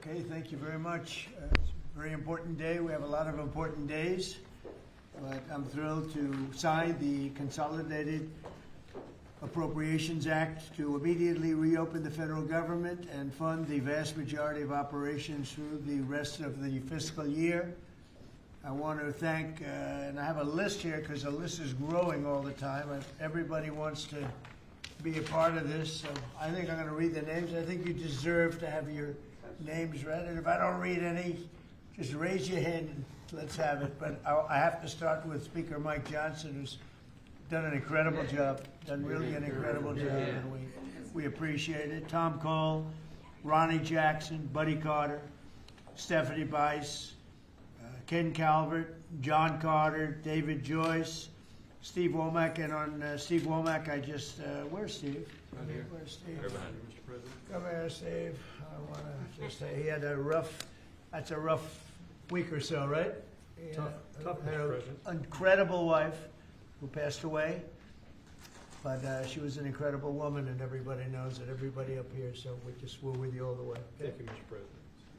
Okay, thank you very much. It's a very important day. We have a lot of important days, but I'm thrilled to sign the Consolidated Appropriations Act to immediately reopen the federal government and fund the vast majority of operations through the rest of the fiscal year. I want to thank, and I have a list here because the list is growing all the time, and everybody wants to be a part of this. So I think I'm going to read the names. I think you deserve to have your names read, and if I don't read any, just raise your hand and let's have it. But I have to start with Speaker Mike Johnson, who's done an incredible job, done really an incredible job, and we appreciate it. Tom Cole, Ronnie Jackson, Buddy Carter, Stephanie Bice, Ken Calvert, John Carter, David Joyce, Steve Womack, and on Steve Womack, I just, where's Steve? Right here. Where's Steve? Right behind you, Mr. President. Come here, Steve. I want to just say he had that's a rough week or so, right? Tough, Had Mr. an President. incredible wife who passed away, but she was an incredible woman, and everybody knows it, everybody up here, so we're with you all the way. Okay? Thank you, Mr. President.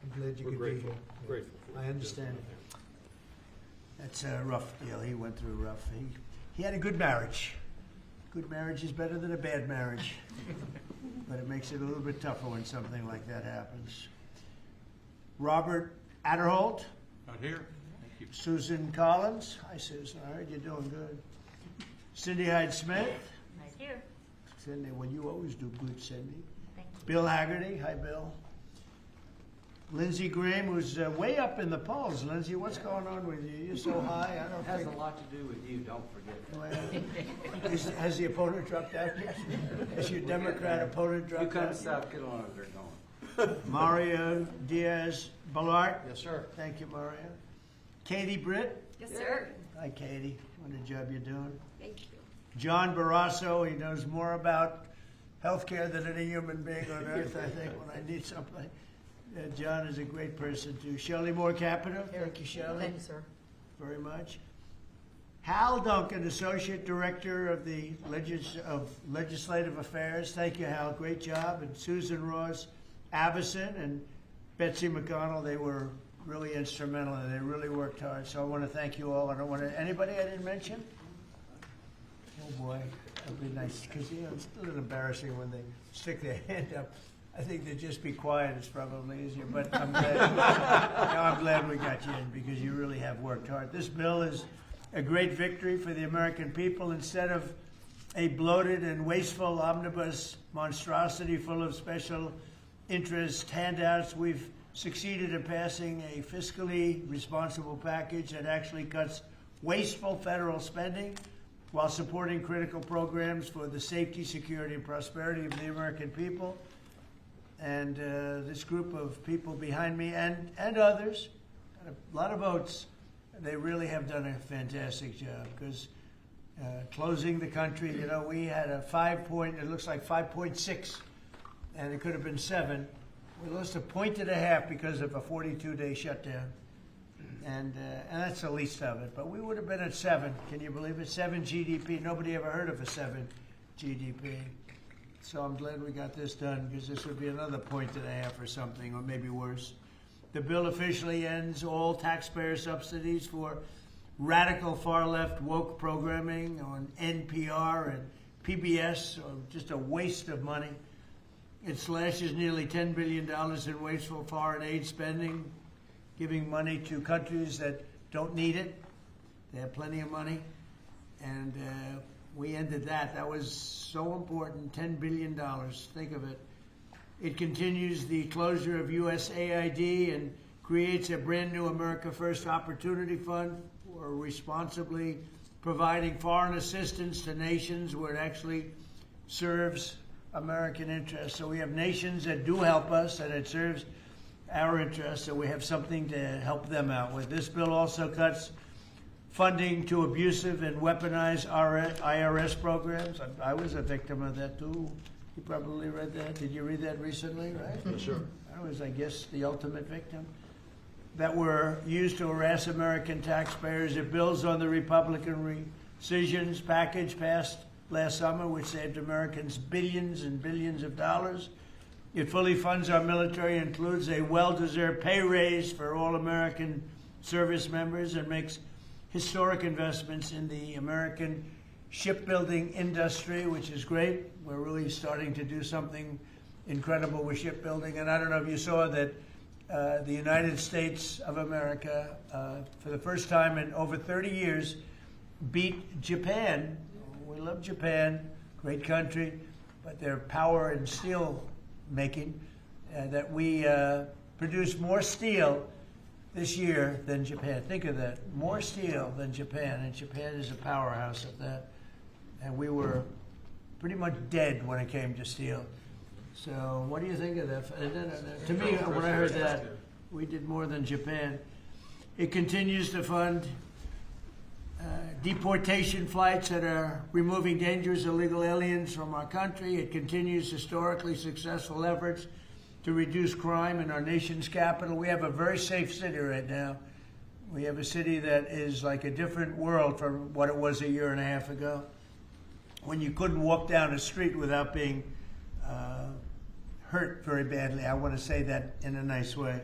I'm glad you We're could grateful, be here. grateful for I it. understand. That's a rough deal. He went through rough. He had a good marriage. Good marriage is better than a bad marriage, but it makes it a little bit tougher when something like that happens. Robert Adderholt, Out here. Thank you. Susan Collins. Hi, Susan. I heard you're doing good. Cindy Hyde-Smith. Right here. Cindy, well, you always do good, Cindy. Thank you. Bill Haggerty. Hi, Bill. Lindsey Graham, who's way up in the polls. Lindsey, what's going on with you? You're so high. I don't It has think. a lot to do with you, don't forget that. Well, has the opponent dropped out yet? Has your Democrat opponent You dropped come to out? South Carolina, they're going. Mario Diaz-Balart. Yes, sir. Thank you, Mario. Katie Britt. Yes, sir. Hi, Katie. What a job you're doing. Thank you. John Barrasso. He knows more about healthcare than any human being on earth, I think, when I need something. John is a great person, too. Shelley Moore Capito. Thank you, Shelley. Thank you, sir. Very much. Hal Duncan, Associate Director of the Legislative Affairs. Thank you, Hal. Great job. And Susan Ross Avison and Betsy McConnell, they were really instrumental and they really worked hard. So I want to thank you all. I don't want to, anybody I didn't mention? Oh boy, that'd be nice, because it's a little embarrassing when they stick their hand up. I think they'd just be quiet, it's probably easier, but I'm glad, I'm glad we got you in because you really have worked hard. This bill is a great victory for the American people. Instead of a bloated and wasteful omnibus monstrosity full of special interest handouts, we've succeeded in passing a fiscally responsible package that actually cuts wasteful federal spending while supporting critical programs for the safety, security, and prosperity of the American people. And this group of people behind me and others, a lot of votes, they really have done a fantastic job because closing the country, we had a it looks like 5.6, and it could have been 7. We lost a point and a half because of a 42-day shutdown. And that's the least of it. But we would have been at 7. Can you believe it? 7 GDP. Nobody ever heard of a 7 GDP. So I'm glad we got this done because this would be another point and a half or something, or maybe worse. The bill officially ends all taxpayer subsidies for radical far-left woke programming on NPR and PBS, or just a waste of money. It slashes nearly $10 billion in wasteful foreign aid spending, giving money to countries that don't need it. They have plenty of money. And we ended that. That was so important, $10 billion. Think of it. It continues the closure of USAID and creates a brand new America First Opportunity Fund for responsibly providing foreign assistance to nations where it actually serves American interests. So we have nations that do help us and it serves our interests, so we have something to help them out with. This bill also cuts funding to abusive and weaponized IRS programs. I was a victim of that too. You probably read that. Did you read that recently, right? Yes, sir. I was, I guess, the ultimate victim. That were used to harass American taxpayers. It builds on the Republican rescissions package passed last summer, which saved Americans billions and billions of dollars. It fully funds our military, includes a well-deserved pay raise for all American service members, and makes historic investments in the American shipbuilding industry, which is great. We're really starting to do something incredible with shipbuilding. And I don't know if you saw that the United States of America, for the first time in over 30 years, beat Japan. We love Japan, great country, but their power in steel making, that we produce more steel this year than Japan. Think of that, more steel than Japan, and Japan is a powerhouse at that. And we were pretty much dead when it came to steel. So what do you think of that? And then, to me, when I heard that, we did more than Japan. It continues to fund deportation flights that are removing dangerous illegal aliens from our country. It continues historically successful efforts to reduce crime in our nation's capital. We have a very safe city right now. We have a city that is like a different world from what it was a year and a half ago, when you couldn't walk down a street without being hurt very badly. I want to say that in a nice way.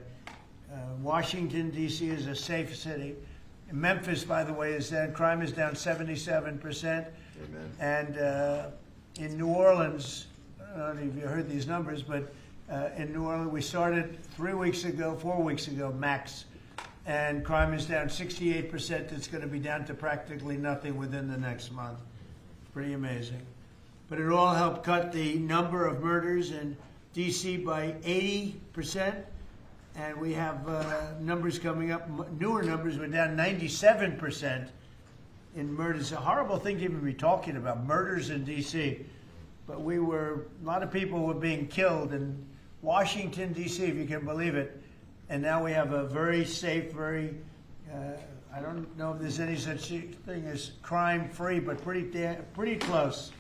Washington, D.C. is a safe city. Memphis, by the way, is down. Crime is down 77%. Amen. And in New Orleans, I don't know if you heard these numbers, but in New Orleans, we started 4 weeks ago, max. And crime is down 68%. It's going to be down to practically nothing within the next month. Pretty amazing. But it all helped cut the number of murders in D.C. by 80%. And we have numbers coming up, newer numbers. We're down 97% in murders. It's a horrible thing to even be talking about, murders in D.C. But a lot of people were being killed in Washington, D.C., if you can believe it. And now we have a very safe, I don't know if there's any such thing as crime-free, but pretty close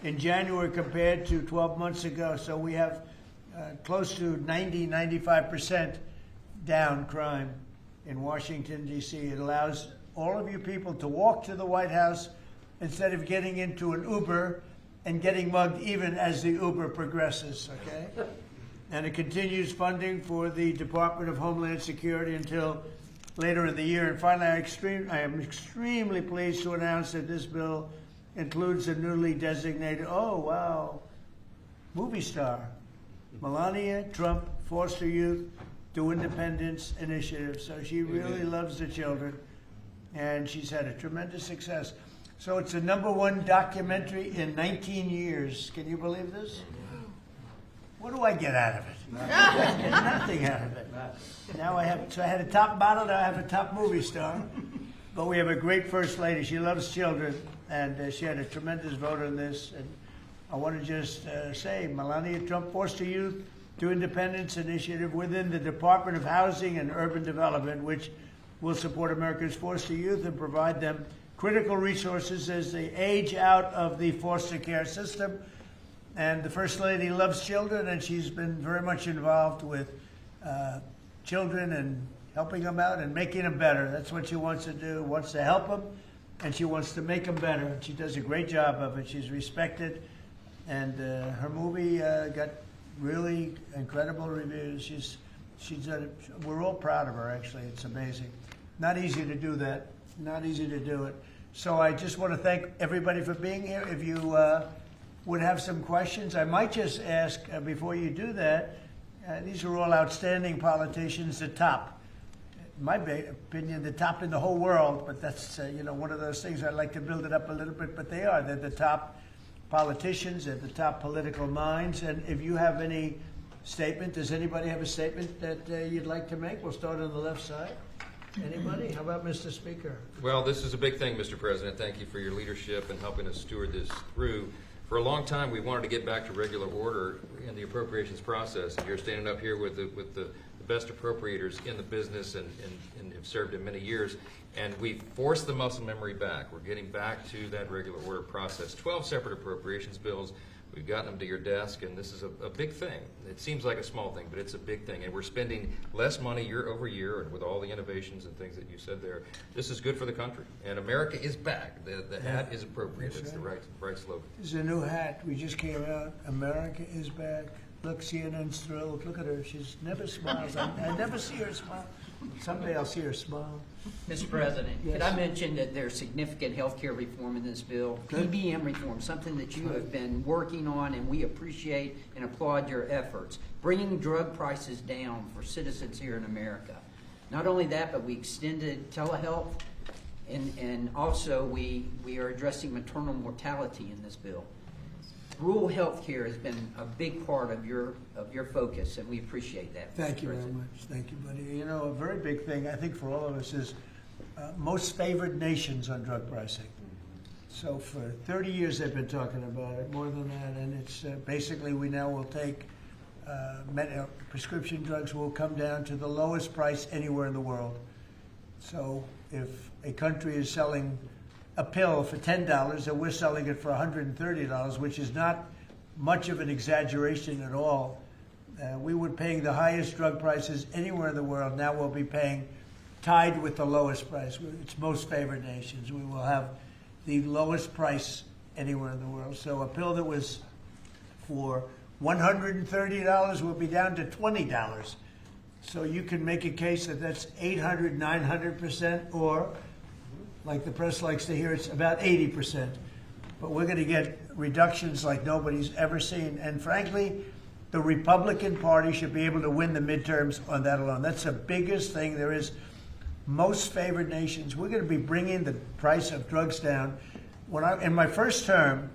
in January compared to 12 months ago. So we have close to 95% down crime in Washington, D.C. It allows all of you people to walk to the White House instead of getting into an Uber and getting mugged even as the Uber progresses, okay? And it continues funding for the Department of Homeland Security until later in the year. And finally, I am extremely pleased to announce that this bill includes a newly designated, movie star, Melania Trump Foster Youth to Independence Initiative. So she really loves the children, and she's had a tremendous success. So it's the #1 documentary in 19 years. Can you believe this? What do I get out of it? I get nothing out of it. Now I had a top model, now I have a top movie star. But we have a great First Lady. She loves children, and she had a tremendous vote on this. And I want to just say, Melania Trump Foster Youth to Independence Initiative within the Department of Housing and Urban Development, which will support America's foster youth and provide them critical resources as they age out of the foster care system. And the First Lady loves children, and she's been very much involved with children and helping them out and making them better. That's what she wants to do, wants to help them, and she wants to make them better. And she does a great job of it. She's respected, and her movie got really incredible reviews. She's done it. We're all proud of her, actually. It's amazing. Not easy to do that. Not easy to do it. So I just want to thank everybody for being here. If you would have some questions, I might just ask before you do that. These are all outstanding politicians, the top. In my opinion, the top in the whole world. But that's one of those things. I'd like to build it up a little bit, but they are. They're the top politicians. They're the top political minds. And if you have any statement, does anybody have a statement that you'd like to make? We'll start on the left side. Anybody? How about Mr. Speaker? Well, this is a big thing, Mr. President. Thank you for your leadership and helping us steward this through. For a long time, we wanted to get back to regular order in the appropriations process. And you're standing up here with the best appropriators in the business and have served in many years. And we forced the muscle memory back. We're getting back to that regular order process. 12 separate appropriations bills. We've gotten them to your desk, and this is a big thing. It seems like a small thing, but it's a big thing. And we're spending less money year over year, and with all the innovations and things that you said there, this is good for the country. And America is back. The hat is appropriate. That's the right slogan. This is a new hat. We just came out. America is back. Look, CNN's thrilled. Look at her. She's never smiles. I never see her smile. Someday I'll see her smile. Mr. President, Yes. could I mention that there's significant health care reform in this bill? Good. PBM reform, something that you have been working on, and we appreciate and applaud your efforts. Bringing drug prices down for citizens here in America. Not only that, but we extended telehealth, and also we are addressing maternal mortality in this bill. Rural health care has been a big part of your focus, and we appreciate that. Thank Mr. you very President. much. Thank you, buddy. You know, a very big thing, I think, for all of us is most favored nations on drug pricing. So for 30 years they've been talking about it, more than that, and it's basically we now will take prescription drugs will come down to the lowest price anywhere in the world. So if a country is selling a pill for $10 and we're selling it for $130, which is not much of an exaggeration at all, we were paying the highest drug prices anywhere in the world. Now we'll be paying tied with the lowest price. It's most favored nations. We will have the lowest price anywhere in the world. So a pill that was for $130 will be down to $20. So you can make a case that that's 800, 900%, or like the press likes to hear, it's about 80%. But we're going to get reductions like nobody's ever seen. And frankly, the Republican Party should be able to win the midterms on that alone. That's the biggest thing there is. Most favored nations, we're going to be bringing the price of drugs down. In my first term,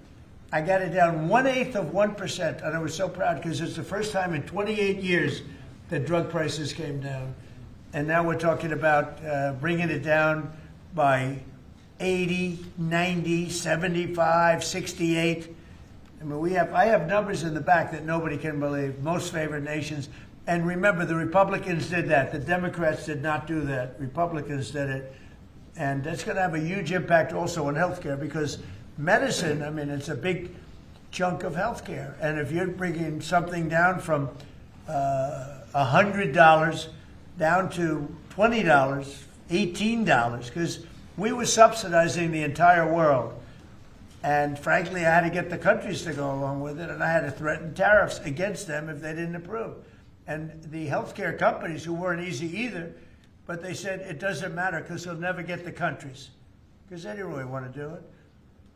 I got it down 1/8 of 1%, and I was so proud because it's the first time in 28 years that drug prices came down. And now we're talking about bringing it down by 80, 90, 75, 68. I mean, I have numbers in the back that nobody can believe. Most favored nations. And remember, the Republicans did that. The Democrats did not do that. Republicans did it. And that's going to have a huge impact also on healthcare because medicine, I mean, it's a big chunk of healthcare. And if you're bringing something down from $100 down to $20, $18, because we were subsidizing the entire world. And frankly, I had to get the countries to go along with it, and I had to threaten tariffs against them if they didn't approve. And the healthcare companies, who weren't easy either, but they said it doesn't matter because they'll never get the countries, because they didn't really want to do it.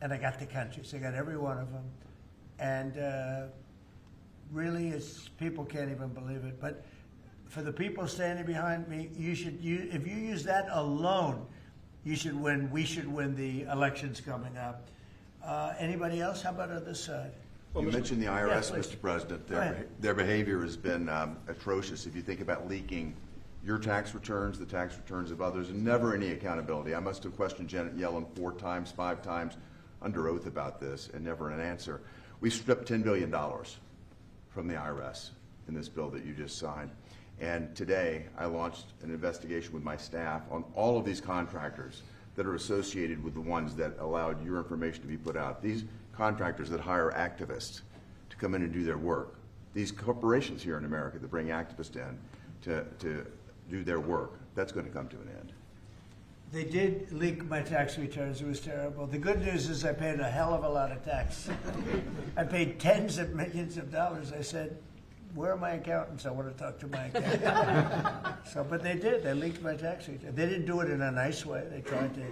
And I got the countries. I got every one of them. And really, people can't even believe it. But for the people standing behind me, if you use that alone, you should win. We should win the elections coming up. Anybody else? How about on this side? You mentioned the IRS, Yeah, please. Mr. President. Go ahead. Their behavior has been atrocious. If you think about leaking your tax returns, the tax returns of others, and never any accountability. I must have questioned Janet Yellen 4 times, 5 times under oath about this, and never an answer. We stripped $10 billion from the IRS in this bill that you just signed. And today, I launched an investigation with my staff on all of these contractors that are associated with the ones that allowed your information to be put out. These contractors that hire activists to come in and do their work. These corporations here in America that bring activists in to do their work. That's going to come to an end. They did leak my tax returns. It was terrible. The good news is I paid a hell of a lot of tax. I paid tens of millions of dollars. I said, where are my accountants? I want to talk to my accountant. But they did. They leaked my tax returns. They didn't do it in a nice way. They tried to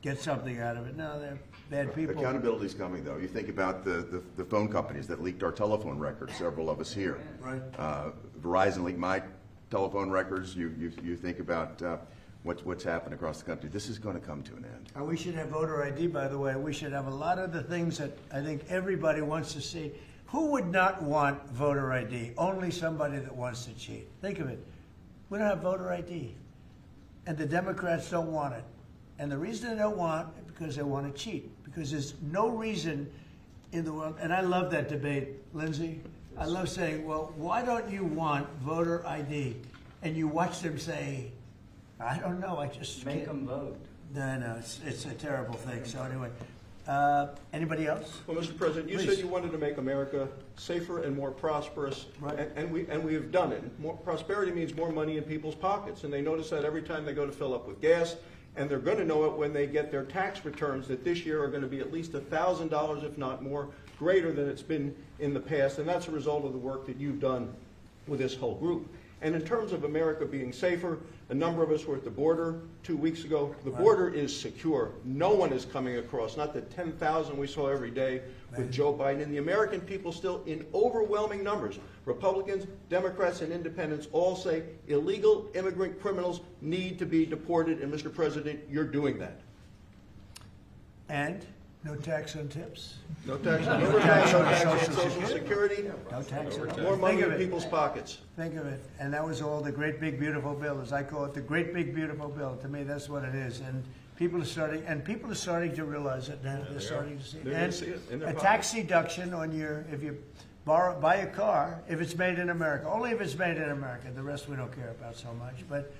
get something out of it. No, they're bad people. Accountability's coming, though. You think about the phone companies that leaked our telephone records, several of us here. Right. Verizon leaked my telephone records. You think about what's happened across the country. This is going to come to an end. We should have voter ID, by the way. We should have a lot of the things that I think everybody wants to see. Who would not want voter ID? Only somebody that wants to cheat. Think of it. We don't have voter ID. And the Democrats don't want it. And the reason they don't want it is because they want to cheat. Because there's no reason in the world, and I love that debate, Lindsay. I love saying, well, why don't you want voter ID? And you watch them say, I don't know, I just Make can't. them vote. No, it's a terrible thing. So anyway, anybody else? Well, Mr. President, you Please. said you wanted to make America safer and more prosperous, Right. and we have done it. More prosperity means more money in people's pockets, and they notice that every time they go to fill up with gas, and they're going to know it when they get their tax returns, that this year are going to be at least $1,000, if not more, greater than it's been in the past, and that's a result of the work that you've done with this whole group. And in terms of America being safer, a number of us were at the border 2 weeks ago. The border is secure. No one is coming across, not the 10,000 we saw every day with Joe Biden. And the American people still, in overwhelming numbers, Republicans, Democrats, and independents all say illegal immigrant criminals need to be deported. And Mr. President, you're doing that. And no tax on tips. No tax on No tax on Social Security. No tax at all. More money Think in of it. people's pockets. Think of it. And that was all the great big beautiful bill, as I call it, the great big beautiful bill. To me, that's what it is. And people are starting to realize it now. They're starting to see it. They're gonna And see it in their a pockets. tax deduction on if you buy a car, if it's made in America, only if it's made in America. The rest we don't care about so much. But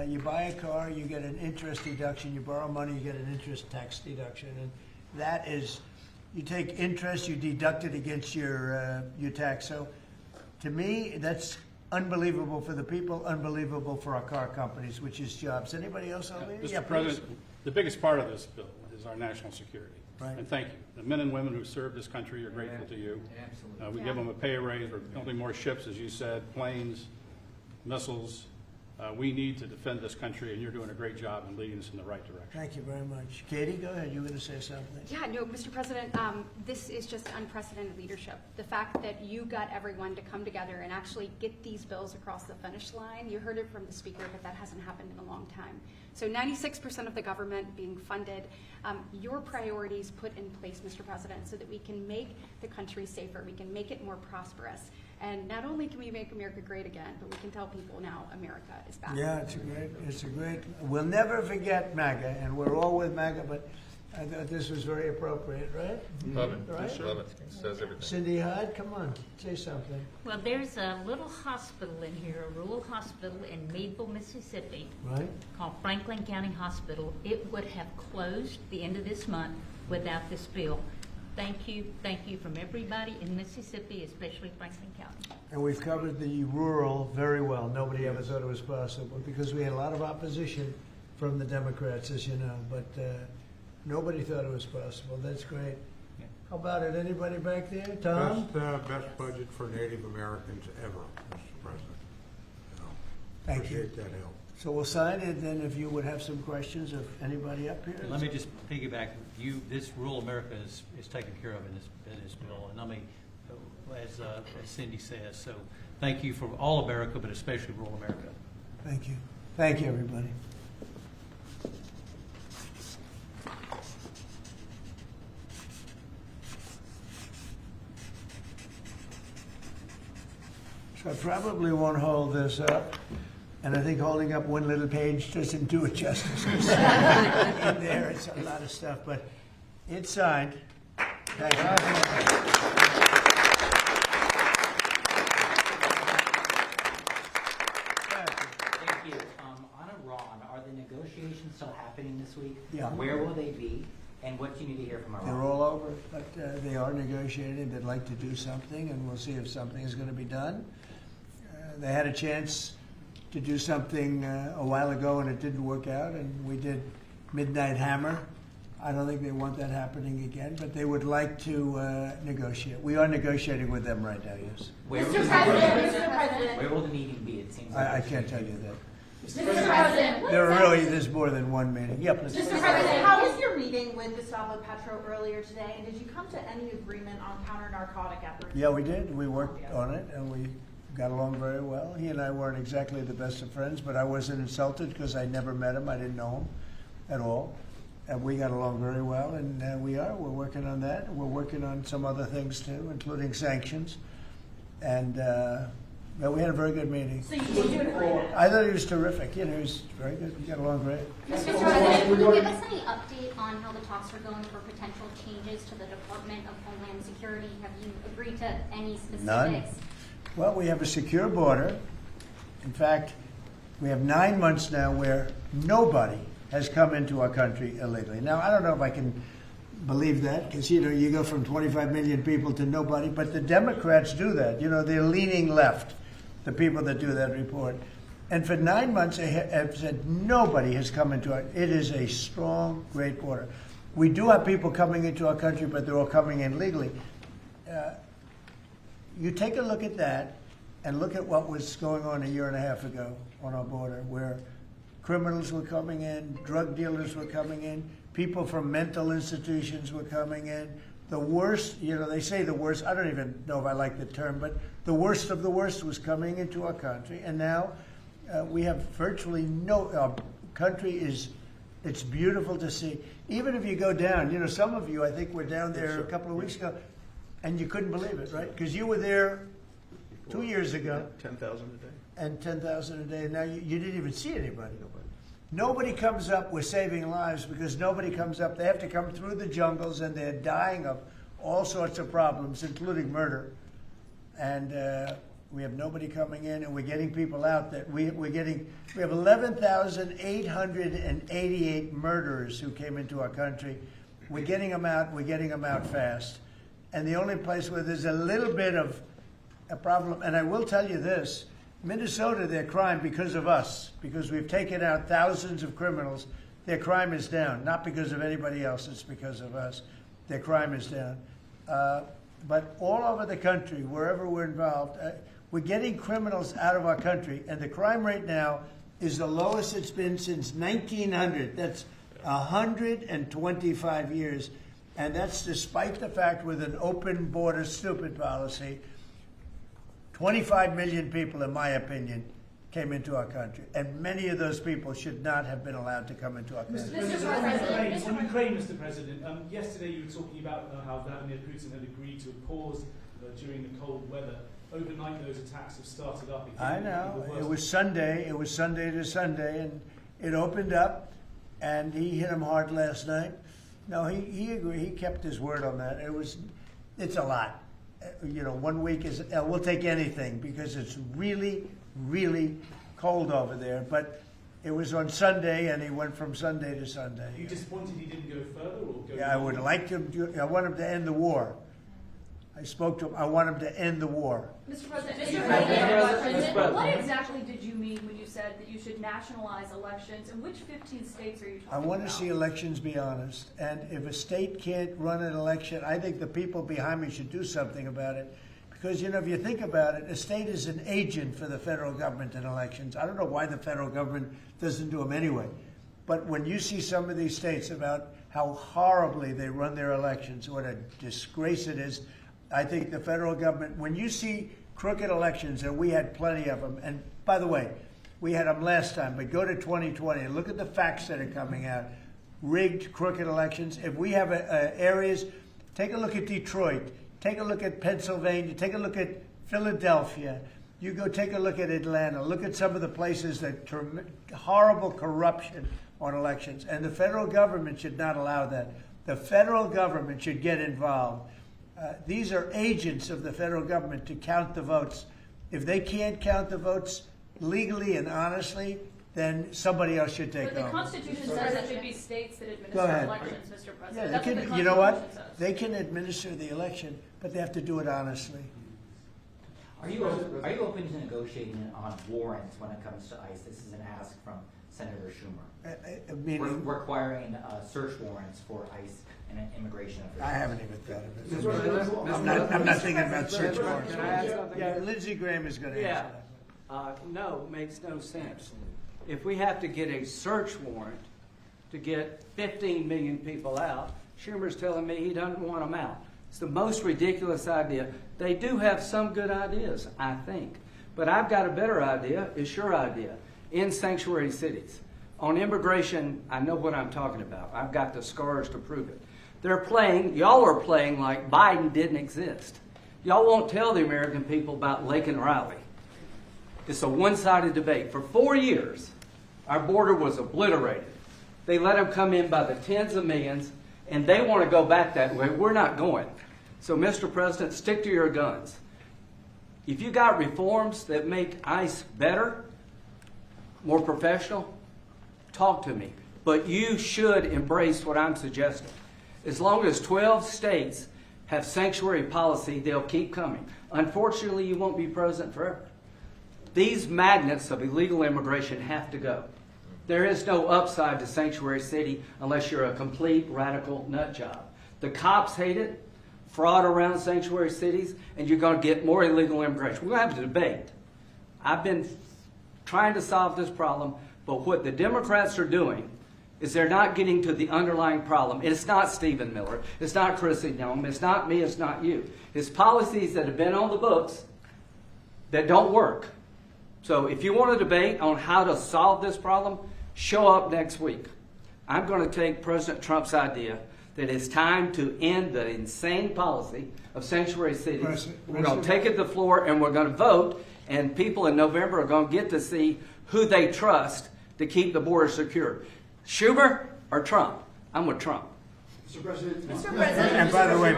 you buy a car, you get an interest deduction. You borrow money, you get an interest tax deduction. And that is, you take interest, you deduct it against your tax. So to me, that's unbelievable for the people, unbelievable for our car companies, which is jobs. Anybody else on there? Mr. President, the biggest part of this bill is our national security. Right. And thank you. The men and women who serve this country are grateful to you. Absolutely. We give them a pay raise. We're building more ships, as you said, planes, missiles. We need to defend this country, and you're doing a great job in leading us in the right direction. Thank you very much. Katie, go ahead. You were going to say something. Yeah, no, Mr. President, this is just unprecedented leadership. The fact that you got everyone to come together and actually get these bills across the finish line, you heard it from the speaker, but that hasn't happened in a long time. So 96% of the government being funded, your priorities put in place, Mr. President, so that we can make the country safer, we can make it more prosperous. And not only can we make America great again, but we can tell people now America is back. Yeah, it's a great, we'll never forget MAGA, and we're all with MAGA, but I thought this was very appropriate, right? Love it. Right? Love it. It says everything. Cindy Hyde, come on, say something. Well, there's a little hospital in here, a rural hospital in Meadville, Mississippi, Right? called Franklin County Hospital. It would have closed the end of this month without this bill. Thank you from everybody in Mississippi, especially Franklin County. And we've covered the rural very well. Nobody ever thought it was possible because we had a lot of opposition from the Democrats, as you know, but nobody thought it was possible. That's great. How about it? Anybody back there? Tom? Best budget for Native Americans ever, Mr. President. You know, Thank you. appreciate that help. So we'll sign it, then if you would have some questions of anybody up here. Let me just piggyback. This rural America is taken care of in this bill, and I mean, as Cindy says. So, thank you for all America, but especially rural America. Thank you. Thank you, everybody. So I probably won't hold this up. And I think holding up one little page doesn't do it justice. In there, it's a lot of stuff, but it's signed. Thank you. Thank you. On Iran, are the negotiations still happening this week? Yeah. Where will they be? And what do you need to hear from Iran? They're all over, but they are negotiating. They'd like to do something, and we'll see if something is going to be done. They had a chance to do something a while ago, and it didn't work out, and we did Midnight Hammer. I don't think they want that happening again, but they would like to negotiate. We are negotiating with them right now, yes. Mr. President, where will the meeting be? It seems like I can't tell you that. Mr. President, There's more than one meeting. Yeah, please. Mr. President, how was your meeting with Gustavo Petro earlier today, and did you come to any agreement on counter-narcotic efforts? Yeah, we did. We worked on it, and we got along very well. He and I weren't exactly the best of friends, but I wasn't insulted because I never met him. I didn't know him at all. And we got along very well, and we're working on that. We're working on some other things too, including sanctions. And we had a very good meeting. So you did do an agreement? I thought he was terrific. He was very good. We got along great. Mr. President, will you give us any update on how the talks are going for potential changes to the Department of Homeland Security? Have you agreed to any specifics? None. Well, we have a secure border. In fact, we have 9 months now where nobody has come into our country illegally. Now, I don't know if I can believe that because, you go from 25 million people to nobody, but the Democrats do that. They're leaning left, the people that do that report. And for 9 months, they have said nobody has come into it. It is a strong, great border. We do have people coming into our country, but they're all coming in legally. You take a look at that and look at what was going on a year and a half ago on our border, where criminals were coming in, drug dealers were coming in, people from mental institutions were coming in. The worst, they say the worst, I don't even know if I like the term, but the worst of the worst was coming into our country. And now we have virtually no, our country it's beautiful to see. Even if you go down, some of you, I think, were down there a couple of weeks ago, and you couldn't believe it, right? Because you were there 2 years ago. 10,000 a day. And 10,000 a day, and now you didn't even see anybody. Nobody comes up with saving lives because nobody comes up. They have to come through the jungles, and they're dying of all sorts of problems, including murder. And we have nobody coming in, and we're getting people out. That we have 11,888 murderers who came into our country. We're getting them out. We're getting them out fast. And the only place where there's a little bit of a problem, and I will tell you this. Minnesota, their crime because of us, because we've taken out thousands of criminals, their crime is down. Not because of anybody else, it's because of us. Their crime is down. But all over the country, wherever we're involved, we're getting criminals out of our country, and the crime rate now is the lowest it's been since 1900. That's 125 years, and that's despite the fact with an open border stupid policy, 25 million people, in my opinion, came into our country. And many of those people should not have been allowed to come into our country. On Ukraine, Mr. President, yesterday you were talking about how Vladimir Putin had agreed to a pause during the cold weather. Overnight, those attacks have started up again. I know. It was Sunday. It was Sunday to Sunday, and it opened up, and he hit him hard last night. No, he agreed. He kept his word on that. It's a lot. 1 week is, we'll take anything because it's really, really cold over there. But it was on Sunday, and he went from Sunday to Sunday. Are you disappointed he didn't go further? Or go I would like him to. I want him to end the war. I spoke to him. I want him to end the war. Mr. President, what exactly did you mean when you said that you should nationalize elections, and which 15 states are you talking about? I want to see elections be honest, and if a state can't run an election, I think the people behind me should do something about it. Because, if you think about it, a state is an agent for the federal government in elections. I don't know why the federal government doesn't do them anyway. But when you see some of these states about how horribly they run their elections, what a disgrace it is, I think the federal government, when you see crooked elections, and we had plenty of them, and by the way, we had them last time, but go to 2020 and look at the facts that are coming out. Rigged, crooked elections. If we have areas, take a look at Detroit, take a look at Pennsylvania, take a look at Philadelphia. You go take a look at Atlanta. Look at some of the places that horrible corruption on elections. And the federal government should not allow that. The federal government should get involved. These are agents of the federal government to count the votes. If they can't count the votes legally and honestly, then somebody else should take over. But the Constitution says it should be states that administer elections, Mr. President. Yeah, That's what the Constitution you know what? says. They can administer the election, but they have to do it honestly. Are you open to negotiating on warrants when it comes to ICE? This is an ask from Senator Schumer. Meaning? Requiring search warrants for ICE and immigration officials. I haven't even thought of it. I'm not thinking about search warrants. Yeah, Lindsey Graham is going to answer that. No, makes no sense. If we have to get a search warrant to get 15 million people out, Schumer's telling me he doesn't want them out. It's the most ridiculous idea. They do have some good ideas, I think. But I've got a better idea. It's your idea. In sanctuary cities. On immigration, I know what I'm talking about. I've got the scars to prove it. Y'all are playing like Biden didn't exist. Y'all won't tell the American people about Lake and Riley. It's a one-sided debate. For 4 years, our border was obliterated. They let them come in by the tens of millions, and they want to go back that way. We're not going. So, Mr. President, stick to your guns. If you got reforms that make ICE better, more professional, talk to me. But you should embrace what I'm suggesting. As long as 12 states have sanctuary policy, they'll keep coming. Unfortunately, you won't be president forever. These magnets of illegal immigration have to go. There is no upside to Sanctuary City unless you're a complete radical nut job. The cops hate it, fraud around sanctuary cities, and you're going to get more illegal immigration. We're going to have a debate. I've been trying to solve this problem, but what the Democrats are doing is they're not getting to the underlying problem. It's not Stephen Miller. It's not Chrissy Nome. It's not me. It's not you. It's policies that have been on the books that don't work. So if you want to debate on how to solve this problem, show up next week. I'm going to take President Trump's idea that it's time to end the insane policy of sanctuary cities. We're going to take it to the floor and we're going to vote, and people in November are going to get to see who they trust to keep the border secure. Schumer or Trump? I'm with Trump. Mr. President. And by the way,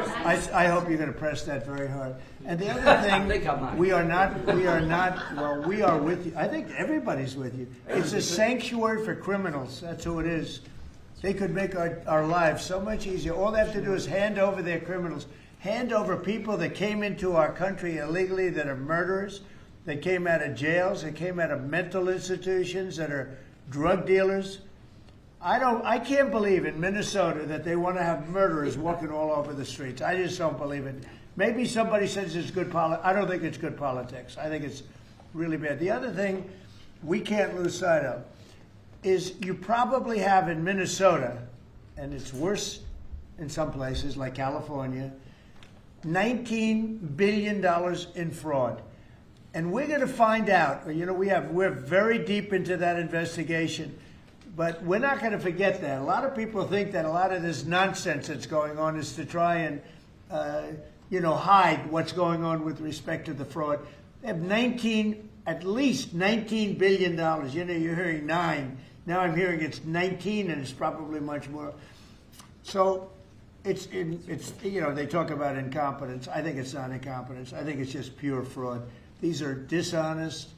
I hope you're going to press that very hard. And the other thing, I think I might. we are not, well, we are with you. I think everybody's with you. It's a sanctuary for criminals. That's who it is. They could make our lives so much easier. All they have to do is hand over their criminals, hand over people that came into our country illegally that are murderers, that came out of jails, that came out of mental institutions, that are drug dealers. I can't believe in Minnesota that they want to have murderers walking all over the streets. I just don't believe it. Maybe somebody says it's good politics. I don't think it's good politics. I think it's really bad. The other thing we can't lose sight of is you probably have in Minnesota, and it's worse in some places like California, $19 billion in fraud. And we're going to find out, we're very deep into that investigation. But we're not going to forget that. A lot of people think that a lot of this nonsense that's going on is to try and, hide what's going on with respect to the fraud. They have at least $19 billion. You're hearing 9. Now I'm hearing it's 19, and it's probably much more. So it's they talk about incompetence. I think it's not incompetence. I think it's just pure fraud. These are dishonest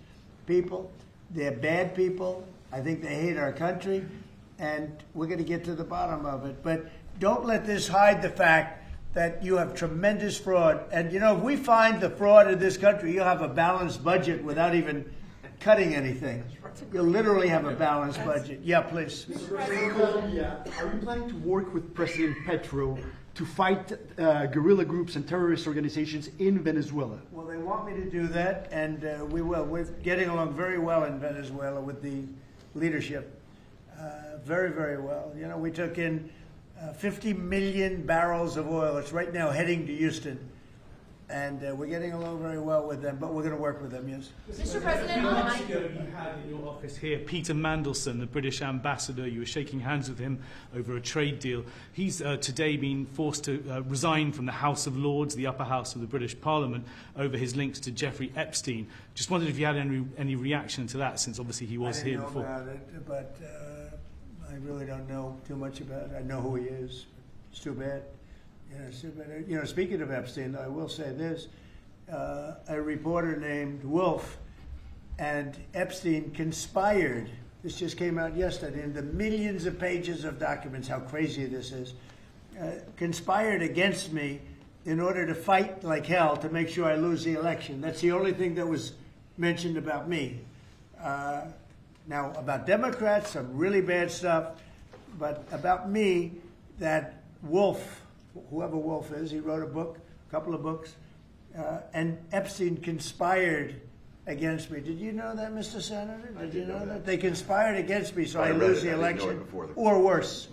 people. They're bad people. I think they hate our country, and we're going to get to the bottom of it. But don't let this hide the fact that you have tremendous fraud. And, if we find the fraud in this country, you'll have a balanced budget without even cutting anything. You'll literally have a balanced budget. Yeah, please. Mr. President, are you planning to work with President Petro to fight guerrilla groups and terrorist organizations in Venezuela? Well, they want me to do that, and we will. We're getting along very well in Venezuela with the leadership. Very, very well. We took in 50 million barrels of oil. It's right now heading to Houston. And we're getting along very well with them, but we're going to work with them, yes. Mr. President, a few months ago you had in your office here Peter Mandelson, the British ambassador. You were shaking hands with him over a trade deal. He's today been forced to resign from the House of Lords, the upper house of the British Parliament, over his links to Jeffrey Epstein. Just wondered if you had any reaction to that, since obviously he was here before. I didn't know about it, but I really don't know too much about it. I know who he is. It's too bad. Speaking of Epstein, I will say this. A reporter named Wolf and Epstein conspired. This just came out yesterday in the millions of pages of documents, how crazy this is. Conspired against me in order to fight like hell to make sure I lose the election. That's the only thing that was mentioned about me. Now, about Democrats, some really bad stuff. But about me, that Wolf, whoever Wolf is, he wrote a couple of books, and Epstein conspired against me. Did you know that, Mr. Senator? Did you know that? They conspired against me so I lose the election, or worse.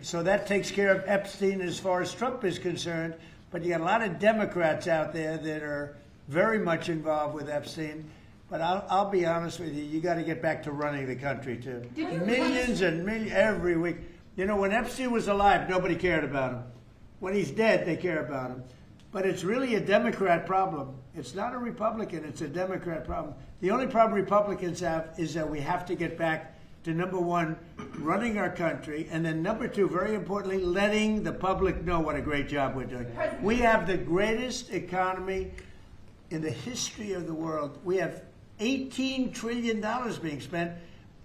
So that takes care of Epstein as far as Trump is concerned, but you got a lot of Democrats out there that are very much involved with Epstein. But I'll be honest with you, you got to get back to running the country, too. Millions and millions every week. When Epstein was alive, nobody cared about him. When he's dead, they care about him. But it's really a Democrat problem. It's not a Republican, it's a Democrat problem. The only problem Republicans have is that we have to get back to, number one, running our country, and then number two, very importantly, letting the public know what a great job we're doing. We have the greatest economy in the history of the world. We have $18 trillion being spent.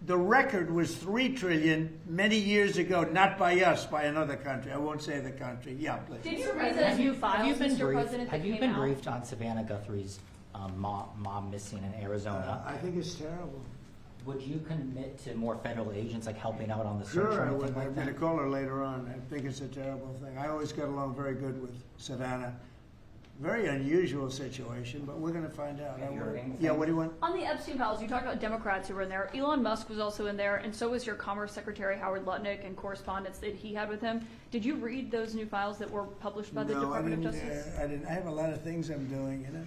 The record was $3 trillion many years ago, not by us, by another country. I won't say the country. Yeah, please. Did you read those new files, Mr. President? Have you been briefed on Savannah Guthrie's mom missing in Arizona. I think it's terrible. Would you commit to more federal agents like helping out on the search Sure, or I anything would. like I'm that? going to call her later on. I think it's a terrible thing. I always got along very good with Savannah. Very unusual situation, but we're going to find out. Have you heard anything? Yeah, what do you want? On the Epstein files, you talked about Democrats who were in there. Elon Musk was also in there, and so was your Commerce Secretary Howard Lutnick and correspondence that he had with him. Did you read those new files that were published by the No, Department of I didn't, Justice? I didn't. I have a lot of things I'm doing, you know,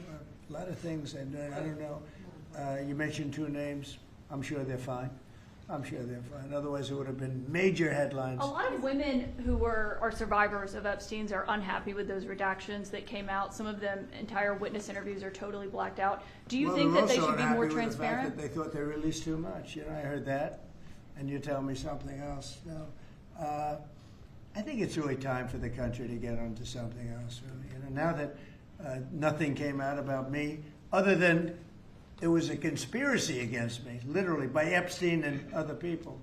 a lot of things I'm doing. I don't know. You mentioned 2 names. I'm sure they're fine. I'm sure they're fine. Otherwise, it would have been major headlines. A lot of women who are survivors of Epstein's are unhappy with those redactions that came out. Some of them, entire witness interviews are totally blacked out. Do you think they're that they also should be unhappy more with the fact transparent? that they thought they released too much. You know, I heard that, and you tell me something else. No, I think it's really time for the country to get onto something else. Really, you know, now that nothing came out about me, other than there was a conspiracy against me, literally by Epstein and other people.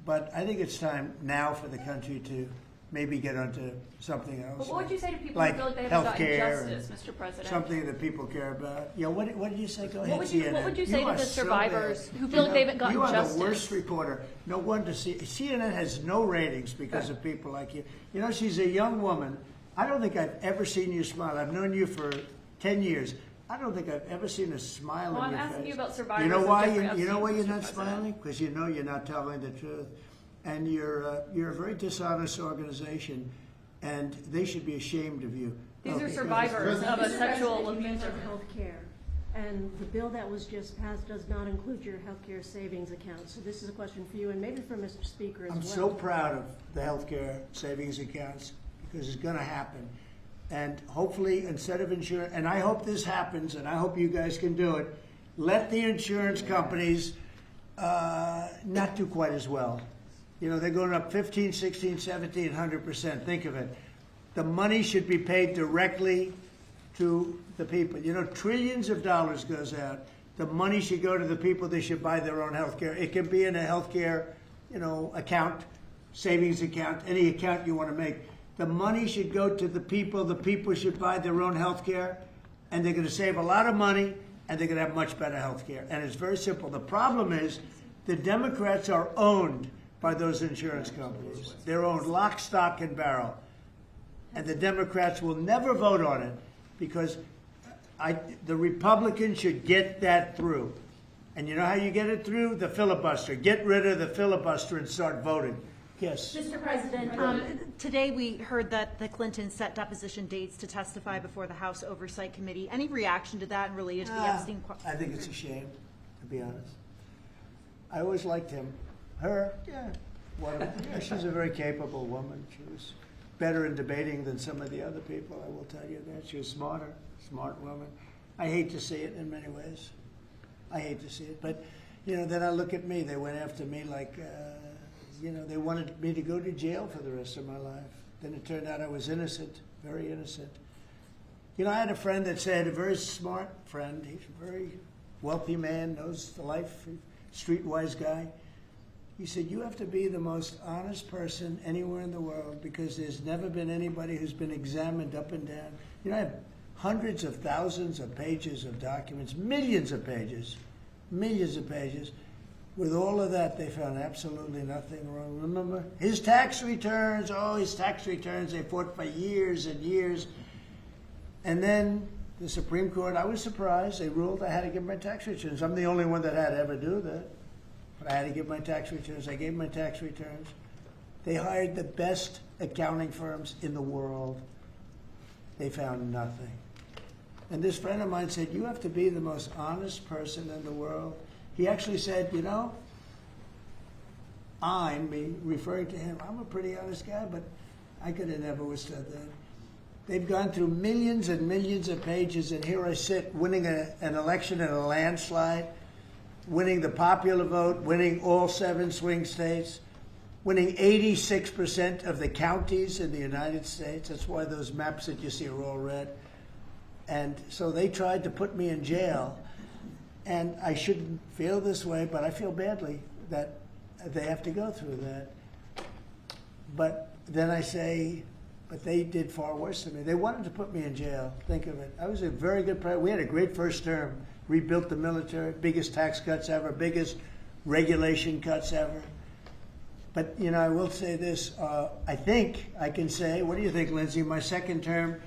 But I think it's time now for the country to maybe get onto something else. But what would you say to people like who feel like they haven't gotten healthcare justice, Mr. President? Something that people care about. Yeah, what did you say? Go ahead, What would you say to are the so survivors bad. who feel like they haven't gotten you are justice? the worst reporter. No wonder CNN has no ratings because of people like you. You know, she's a young woman. I don't think I've ever seen you smile. I've known you for 10 years. I don't think I've ever seen a smile Well, on your I'm face. asking you about survivors You know of why? Jeffrey You know why you're Epstein, not Mr. President. smiling? Because you know you're not telling the truth, and you're a very dishonest organization, and they should be ashamed of you. These Okay, are go survivors ahead. of a sexual You abuse. mentioned health care, and the bill that was just passed does not include your health care savings account. So this is a question for you, and maybe for Mr. Speaker as I'm well. so proud of the healthcare savings accounts because it's going to happen. And hopefully, instead of insurance, and I hope this happens, and I hope you guys can do it, let the insurance companies not do quite as well. You know, they're going up 15, 16, 17, 100%. Think of it. The money should be paid directly to the people. You know, trillions of dollars goes out. The money should go to the people. They should buy their own health care. It can be in a health care, you know, account, savings account, any account you want to make. The money should go to the people. The people should buy their own health care, and they're going to save a lot of money, and they're going to have much better health care. And it's very simple. The problem is the Democrats are owned by those insurance companies. They're owned lock, stock, and barrel. And the Democrats will never vote on it because the Republicans should get that through. And you know how you get it through? The filibuster. Get rid of the filibuster and start voting. Yes. Mr. President, today we heard that the Clintons set deposition dates to testify before the House Oversight Committee. Any reaction to that and related to the Epstein? I think it's a shame, to be honest. I always liked him. Her, yeah. Yeah, she's a very capable woman. She was better in debating than some of the other people, I will tell you that. She was smart woman. I hate to see it in many ways. I hate to see it. But, you know, then I look at me. They went after me like... you know, they wanted me to go to jail for the rest of my life. Then it turned out I was innocent, very innocent. You know, I had a friend that said, a very smart friend, he's a very wealthy man, knows the life, streetwise guy. He said, you have to be the most honest person anywhere in the world because there's never been anybody who's been examined up and down. You know, I have hundreds of thousands of pages of documents, millions of pages. With all of that, they found absolutely nothing wrong. Remember? His tax returns, they fought for years and years. And then the Supreme Court, I was surprised, they ruled I had to give my tax returns. I'm the only one that had to ever do that. But I had to give my tax returns. I gave my tax returns. They hired the best accounting firms in the world. They found nothing. And this friend of mine said, you have to be the most honest person in the world. He actually said, you know, me referring to him, I'm a pretty honest guy, but I could have never withstood that. They've gone through millions and millions of pages, and here I sit winning an election in a landslide, winning the popular vote, winning all 7 swing states, winning 86% of the counties in the United States. That's why those maps that you see are all red. And so they tried to put me in jail. And I shouldn't feel this way, but I feel badly that they have to go through that. But then I say, but they did far worse than me. They wanted to put me in jail. Think of it. I was a very good president. We had a great first term. Rebuilt the military, biggest tax cuts ever, biggest regulation cuts ever. But, you know, I will say this. I think I can say, what do you think, Lindsay? My second term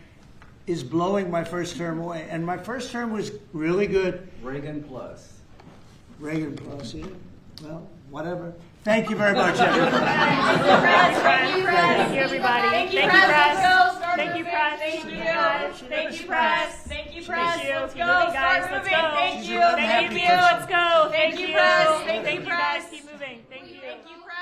is blowing my first term away. And my first term was really good. Reagan plus. Reagan plus, yeah. Well, whatever. Thank you very much, everyone. Thank you, everybody. Thank you, press. Thank you, press. Thank you, press. Thank you, press. Let's go. Start moving. Thank you. Thank you. Let's go. Thank you, press. Thank you, guys. Keep moving. Thank you. Thank you, press.